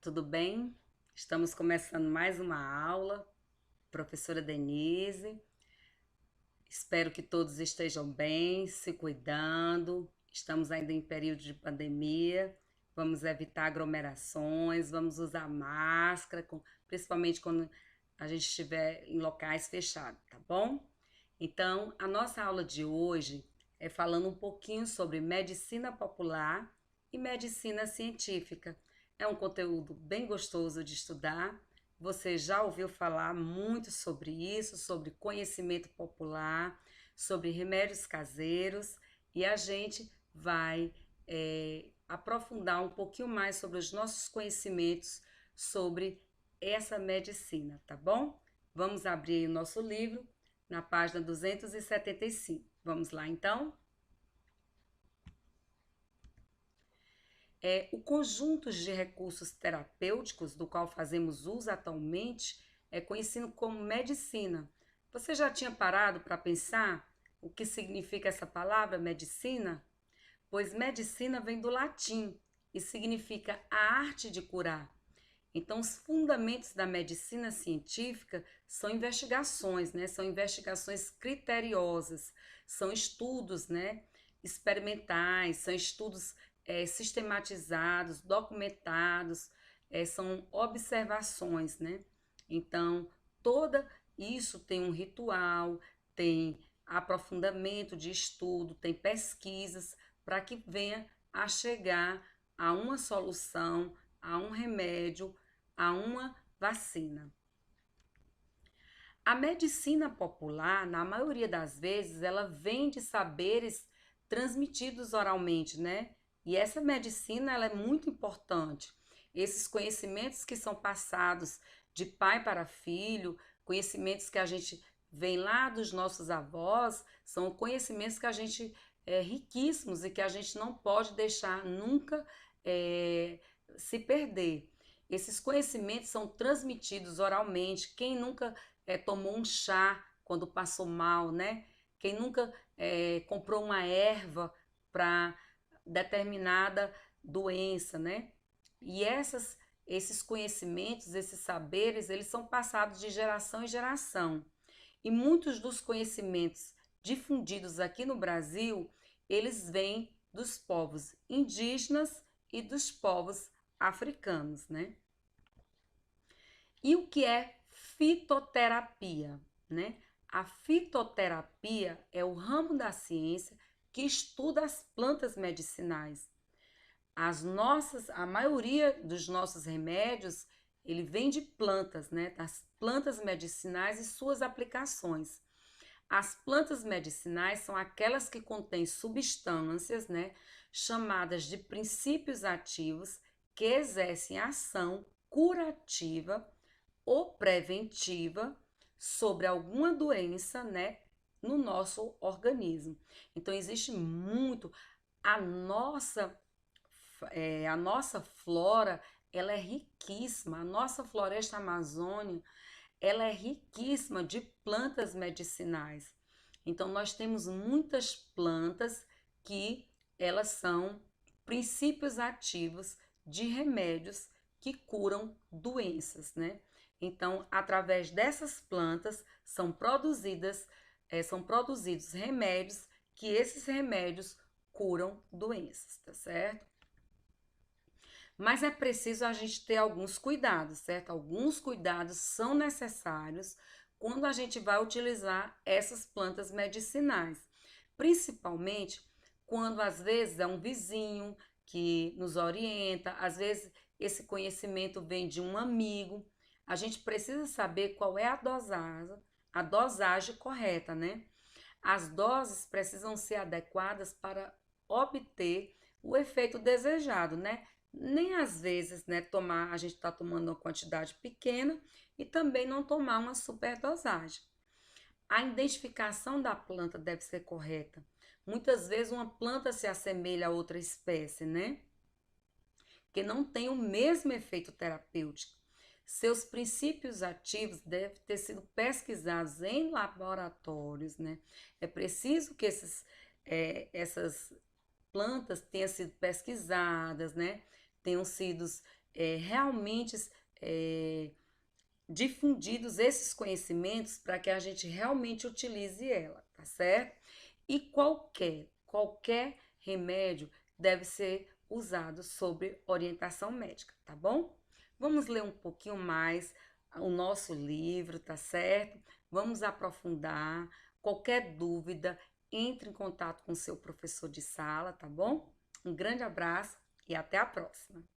tudo bem? Estamos começando mais uma aula, professora Denise. Espero que todos estejam bem, se cuidando. Estamos ainda em período de pandemia. Vamos evitar aglomerações, vamos usar máscara, principalmente quando a gente estiver em locais fechados, tá bom? Então, a nossa aula de hoje é falando um pouquinho sobre medicina popular e medicina científica. É um conteúdo bem gostoso de estudar. Você já ouviu falar muito sobre isso, sobre conhecimento popular, sobre remédios caseiros, e a gente vai aprofundar um pouquinho mais sobre os nossos conhecimentos sobre essa medicina, tá bom? Vamos abrir aí o nosso livro na página 275. Vamos lá então? O conjunto de recursos terapêuticos do qual fazemos uso atualmente é conhecido como medicina. Você já tinha parado para pensar o que significa essa palavra, medicina? Pois medicina vem do latim e significa a arte de curar. Então, os fundamentos da medicina científica são investigações, né? São investigações criteriosas, são estudos, né? Experimentais, são estudos sistematizados, documentados, são observações, né? Então, toda isso tem um ritual, tem aprofundamento de estudo, tem pesquisas para que venha a chegar a uma solução, a um remédio, a uma vacina. A medicina popular, na maioria das vezes, ela vem de saberes transmitidos oralmente, né? E essa medicina, ela é muito importante. Esses conhecimentos que são passados de pai para filho, conhecimentos que a gente vem lá dos nossos avós, são conhecimentos que a gente riquíssimos e que a gente não pode deixar nunca se perder. Esses conhecimentos são transmitidos oralmente. Quem nunca tomou um chá quando passou mal, né? Quem nunca comprou uma erva para determinada doença, né? E esses conhecimentos, esses saberes, eles são passados de geração em geração. E muitos dos conhecimentos difundidos aqui no Brasil, eles vêm dos povos indígenas e dos povos africanos, né? E o que é fitoterapia, né? A fitoterapia é o ramo da ciência que estuda as plantas medicinais. A maioria dos nossos remédios, ele vem de plantas, né? Das plantas medicinais e suas aplicações. As plantas medicinais são aquelas que contêm substâncias, né, chamadas de princípios ativos que exercem ação curativa ou preventiva sobre alguma doença, né, no nosso organismo. Então existe muito a nossa a nossa flora, ela é riquíssima. A nossa floresta amazônica, ela é riquíssima de plantas medicinais. Então nós temos muitas plantas que elas são princípios ativos de remédios que curam doenças, né? Então, através dessas plantas são produzidos remédios que esses remédios curam doenças, tá certo? Mas é preciso a gente ter alguns cuidados, certo? Alguns cuidados são necessários quando a gente vai utilizar essas plantas medicinais, principalmente quando às vezes é um vizinho que nos orienta, às vezes esse conhecimento vem de um amigo. A gente precisa saber qual é a dosagem correta, né? As doses precisam ser adequadas para obter o efeito desejado, né? Nem às vezes, né, a gente está tomando uma quantidade pequena e também não tomar uma superdosagem. A identificação da planta deve ser correta. Muitas vezes uma planta se assemelha a outra espécie, né? Que não tem o mesmo efeito terapêutico. Seus princípios ativos devem ter sido pesquisados em laboratórios, né? É preciso que essas plantas tenham sido pesquisadas, né? Tenham sido realmente difundidos esses conhecimentos para que a gente realmente utilize ela, tá certo? E qualquer remédio deve ser usado sob orientação médica, tá bom? Vamos ler um pouquinho mais o nosso livro, tá certo? Vamos aprofundar. Qualquer dúvida, entre em contato com o seu professor de sala, tá bom? Um grande abraço e até a próxima!